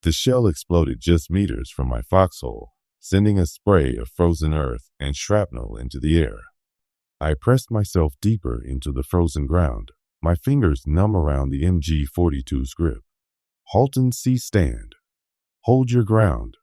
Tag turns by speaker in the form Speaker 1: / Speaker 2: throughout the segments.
Speaker 1: The shell exploded just meters from my foxhole, sending a spray of frozen earth and shrapnel into the air. I pressed myself deeper into the frozen ground, my fingers numb around the MG-42's grip. Halt and see stand. Hold your ground.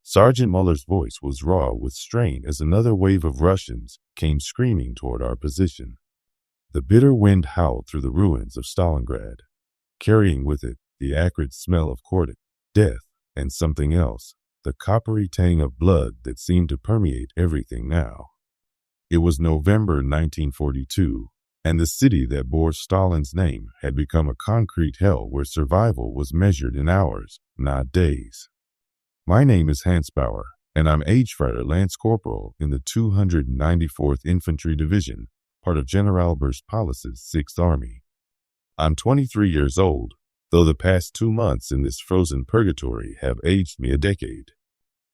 Speaker 1: Sergeant Muller's voice was raw with strain as another wave of Russians came screaming toward our position. The bitter wind howled through the ruins of Stalingrad, carrying with it the acrid smell of cordite, death, and something else, the coppery tang of blood that seemed to permeate everything now. It was November 1942, and the city that bore Stalin's name had become a concrete hell where survival was measured in hours, not days. My name is Bauer, and I'm Gefreiter Lance Corporal in the 294th Infantry Division, part of General Paulus' 6th Army. I'm 23 years old, though the past 2 months in this frozen purgatory have aged me a decade.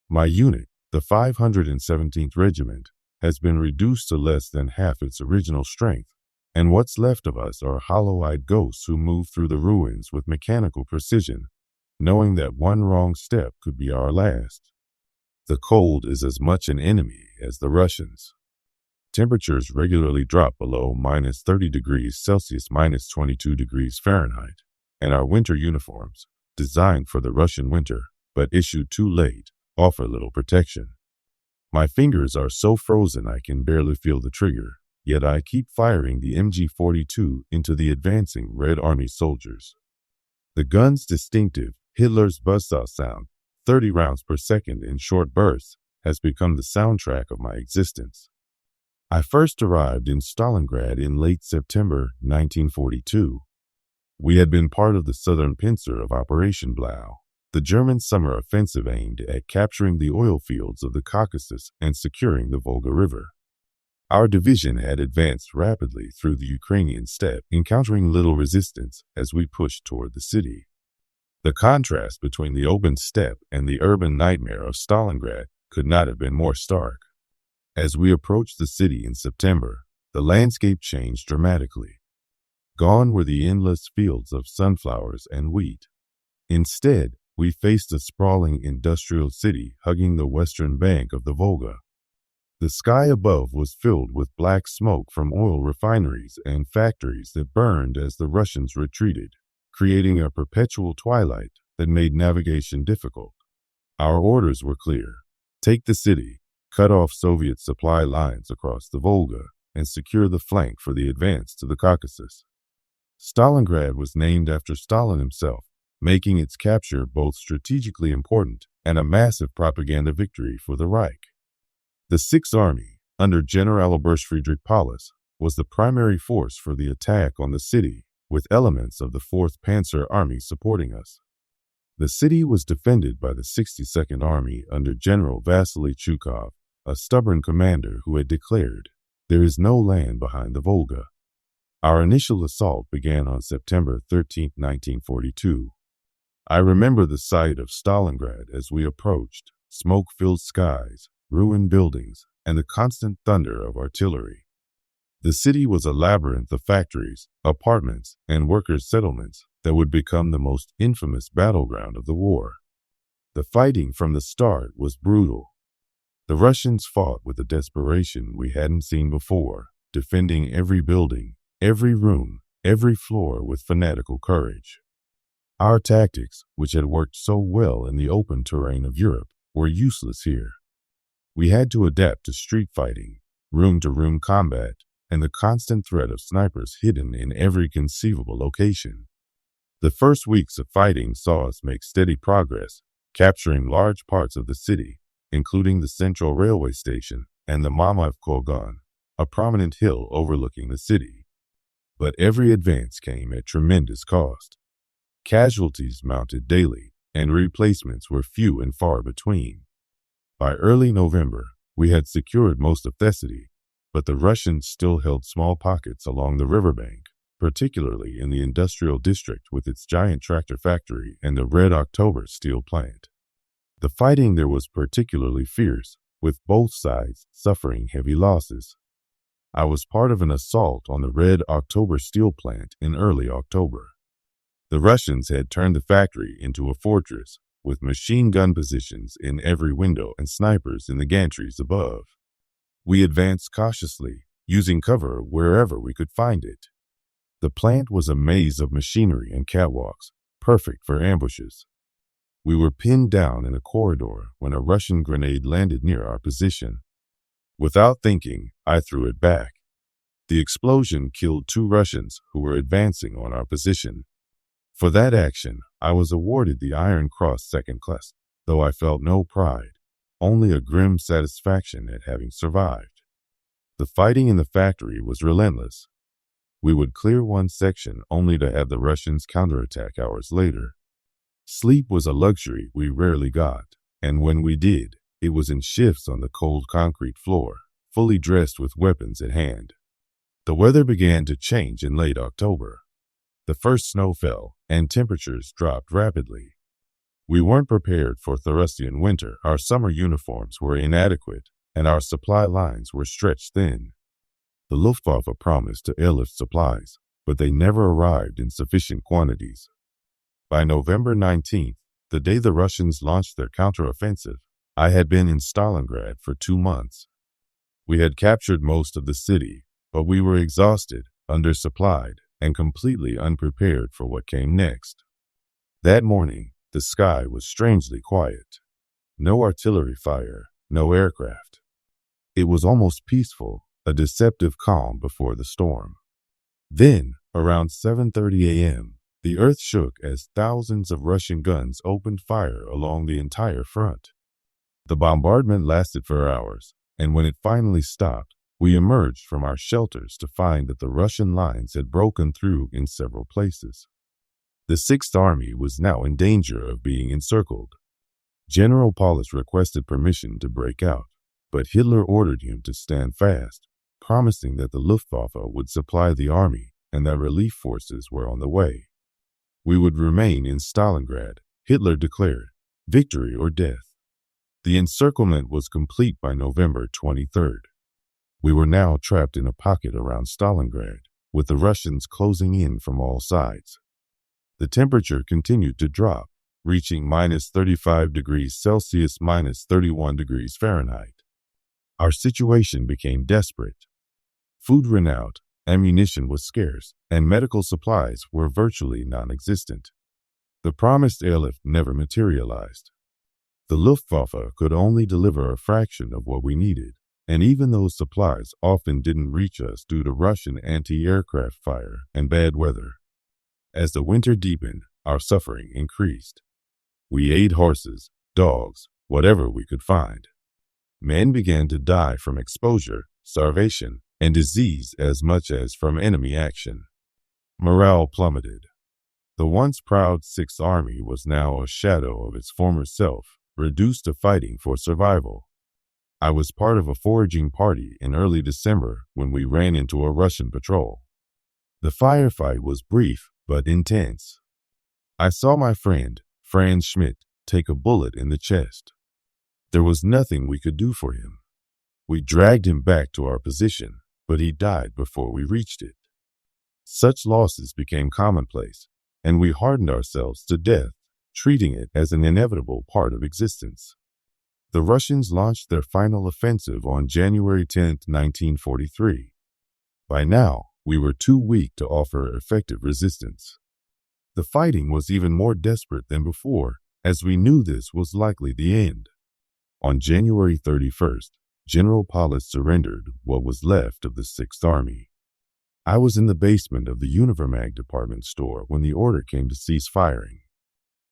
Speaker 1: My unit, the 517th Regiment, has been reduced to less than half its original strength, and what's left of us are hollow-eyed ghosts who move through the ruins with mechanical precision, knowing that one wrong step could be our last. The cold is as much an enemy as the Russians. Temperatures regularly drop below minus 30 degrees Celsius, minus 22 degrees Fahrenheit, and our winter uniforms, designed for the Russian winter, but issued too late, offer little protection. My fingers are so frozen I can barely feel the trigger, yet I keep firing the MG-42 into the advancing Red Army soldiers. The gun's distinctive Hitler's Buzzsaw sound, 30 rounds per second in short bursts, has become the soundtrack of my existence. I first arrived in Stalingrad in late September 1942. We had been part of the southern pincer of Operation Blau, the German summer offensive aimed at capturing the oil fields of the Caucasus and securing the Volga River. Our division had advanced rapidly through the Ukrainian steppe, encountering little resistance as we pushed toward the city. The contrast between the open steppe and the urban nightmare of Stalingrad could not have been more stark. As we approached the city in September, the landscape changed dramatically. Gone were the endless fields of sunflowers and wheat. Instead, we faced a sprawling industrial city hugging the western bank of the Volga. The sky above was filled with black smoke from oil refineries and factories that burned as the Russians retreated, creating a perpetual twilight that made navigation difficult. Our orders were clear: take the city, cut off Soviet supply lines across the Volga, and secure the flank for the advance to the Caucasus. Stalingrad was named after Stalin himself, making its capture both strategically important and a massive propaganda victory for the Reich. The 6th Army, under General Paulus, was the primary force for the attack on the city, with elements of the 4th Panzer Army supporting us. The city was defended by the 62nd Army under General Vasily Chukov, a stubborn commander who had declared, "There is no land behind the Volga." Our initial assault began on September 13, 1942. I remember the sight of Stalingrad as we approached: smoke-filled skies, ruined buildings, and the constant thunder of artillery. The city was a labyrinth of factories, apartments, and workers' settlements that would become the most infamous battleground of the war. The fighting from the start was brutal. The Russians fought with a desperation we hadn't seen before, defending every building, every room, every floor with fanatical courage. Our tactics, which had worked so well in the open terrain of Europe, were useless here. We had to adapt to street fighting, room-to-room combat, and the constant threat of snipers hidden in every conceivable location. The first weeks of fighting saw us make steady progress, capturing large parts of the city, including the central railway station and the Mamayev Kurgan, a prominent hill overlooking the city. But every advance came at tremendous cost. Casualties mounted daily, and replacements were few and far between. By early November, we had secured most of Thessaly, but the Russians still held small pockets along the riverbank, particularly in the industrial district with its giant tractor factory and the Red October steel plant. The fighting there was particularly fierce, with both sides suffering heavy losses. I was part of an assault on the Red October steel plant in early October. The Russians had turned the factory into a fortress, with machine gun positions in every window and snipers in the gantries above. We advanced cautiously, using cover wherever we could find it. The plant was a maze of machinery and catwalks, perfect for ambushes. We were pinned down in a corridor when a Russian grenade landed near our position. Without thinking, I threw it back. The explosion killed 2 Russians who were advancing on our position. For that action, I was awarded the Iron Cross Second Class, though I felt no pride, only a grim satisfaction at having survived. The fighting in the factory was relentless. We would clear one section only to have the Russians counterattack hours later. Sleep was a luxury we rarely got, and when we did, it was in shifts on the cold concrete floor, fully dressed with weapons at hand. The weather began to change in late October. The first snow fell, and temperatures dropped rapidly. We weren't prepared for Thurustian winter. Our summer uniforms were inadequate, and our supply lines were stretched thin. The Luftwaffe promised to airlift supplies, but they never arrived in sufficient quantities. By November 19th, the day the Russians launched their counteroffensive, I had been in Stalingrad for 2 months. We had captured most of the city, but we were exhausted, undersupplied, and completely unprepared for what came next. That morning, the sky was strangely quiet. No artillery fire, no aircraft. It was almost peaceful, a deceptive calm before the storm. Then, around 7:30 a.m., the earth shook as thousands of Russian guns opened fire along the entire front. The bombardment lasted for hours, and when it finally stopped, we emerged from our shelters to find that the Russian lines had broken through in several places. The Sixth Army was now in danger of being encircled. General Paulus requested permission to break out, but Hitler ordered him to stand fast, promising that the Luftwaffe would supply the army and that relief forces were on the way. We would remain in Stalingrad, Hitler declared, victory or death. The encirclement was complete by November 23rd. We were now trapped in a pocket around Stalingrad, with the Russians closing in from all sides. The temperature continued to drop, reaching -35 degrees Celsius, -31 degrees Fahrenheit. Our situation became desperate. Food ran out, ammunition was scarce, and medical supplies were virtually non-existent. The promised airlift never materialized. The Luftwaffe could only deliver a fraction of what we needed, and even those supplies often didn't reach us due to Russian anti-aircraft fire and bad weather. As the winter deepened, our suffering increased. We ate horses, dogs, whatever we could find. Men began to die from exposure, starvation, and disease as much as from enemy action. Morale plummeted. The once proud Sixth Army was now a shadow of its former self, reduced to fighting for survival. I was part of a foraging party in early December when we ran into a Russian patrol. The firefight was brief but intense. I saw my friend, Franz Schmidt, take a bullet in the chest. There was nothing we could do for him. We dragged him back to our position, but he died before we reached it. Such losses became commonplace, and we hardened ourselves to death, treating it as an inevitable part of existence. The Russians launched their final offensive on January 10, 1943. By now, we were too weak to offer effective resistance. The fighting was even more desperate than before, as we knew this was likely the end. On January 31st, General Paulus surrendered what was left of the Sixth Army. I was in the basement of the Univermag department store when the order came to cease firing.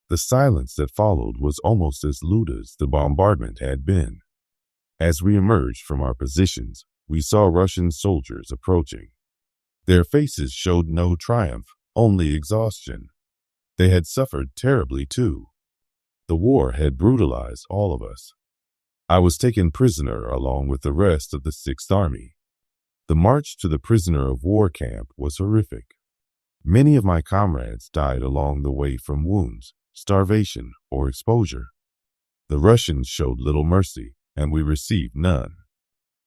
Speaker 1: The silence that followed was almost as lewd as the bombardment had been. As we emerged from our positions, we saw Russian soldiers approaching. Their faces showed no triumph, only exhaustion. They had suffered terribly too. The war had brutalized all of us. I was taken prisoner along with the rest of the Sixth Army. The march to the prisoner of war camp was horrific. Many of my comrades died along the way from wounds, starvation, or exposure. The Russians showed little mercy, and we received none.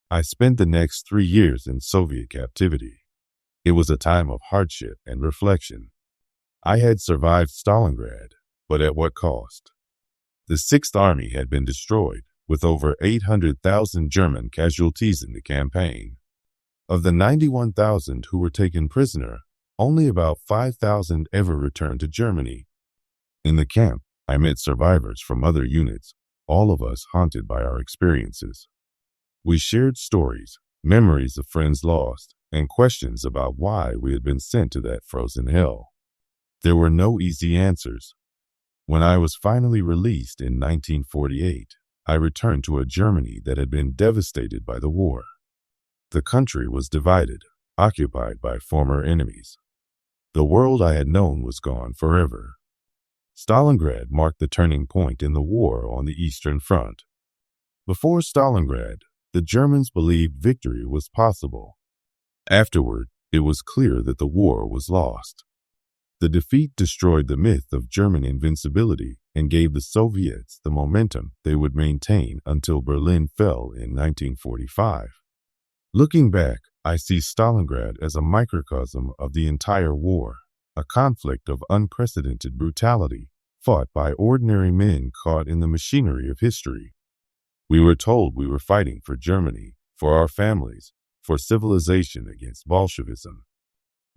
Speaker 1: I spent the next 3 years in Soviet captivity. It was a time of hardship and reflection. I had survived Stalingrad, but at what cost? The Sixth Army had been destroyed, with over 800,000 German casualties in the campaign. Of the 91,000 who were taken prisoner, only about 5,000 ever returned to Germany. In the camp, I met survivors from other units, all of us haunted by our experiences. We shared stories, memories of friends lost, and questions about why we had been sent to that frozen hell. There were no easy answers. When I was finally released in 1948, I returned to a Germany that had been devastated by the war. The country was divided, occupied by former enemies. The world I had known was gone forever. Stalingrad marked the turning point in the war on the Eastern Front. Before Stalingrad, the Germans believed victory was possible. Afterward, it was clear that the war was lost. The defeat destroyed the myth of German invincibility and gave the Soviets the momentum they would maintain until Berlin fell in 1945. Looking back, I see Stalingrad as a microcosm of the entire war, a conflict of unprecedented brutality, fought by ordinary men caught in the machinery of history. We were told we were fighting for Germany, for our families, for civilization against Bolshevism.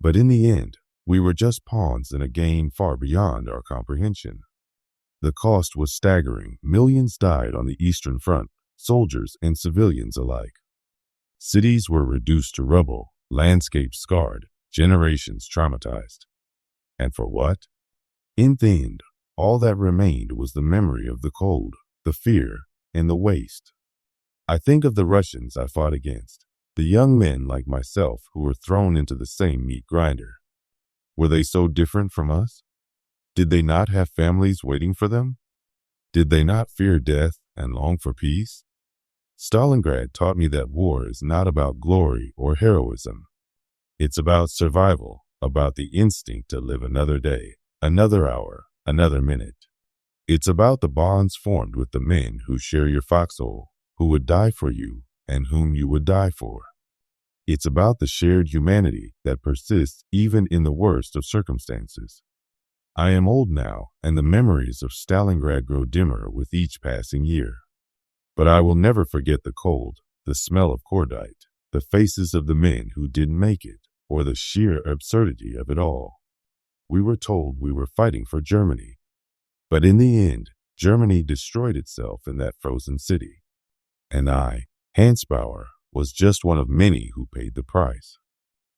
Speaker 1: But in the end, we were just pawns in a game far beyond our comprehension. The cost was staggering. Millions died on the Eastern Front, soldiers and civilians alike. Cities were reduced to rubble, landscapes scarred, generations traumatized. And for what? In the end, all that remained was the memory of the cold, the fear, and the waste. I think of the Russians I fought against, the young men like myself who were thrown into the same meat grinder. Were they so different from us? Did they not have families waiting for them? Did they not fear death and long for peace? Stalingrad taught me that war is not about glory or heroism. It's about survival, about the instinct to live another day, another hour, another minute. It's about the bonds formed with the men who share your foxhole, who would die for you, and whom you would die for. It's about the shared humanity that persists even in the worst of circumstances. I am old now, and the memories of Stalingrad grow dimmer with each passing year. But I will never forget the cold, the smell of cordite, the faces of the men who didn't make it, or the sheer absurdity of it all. We were told we were fighting for Germany. But in the end, Germany destroyed itself in that frozen city. And I, Hans Bauer, was just one of many who paid the price.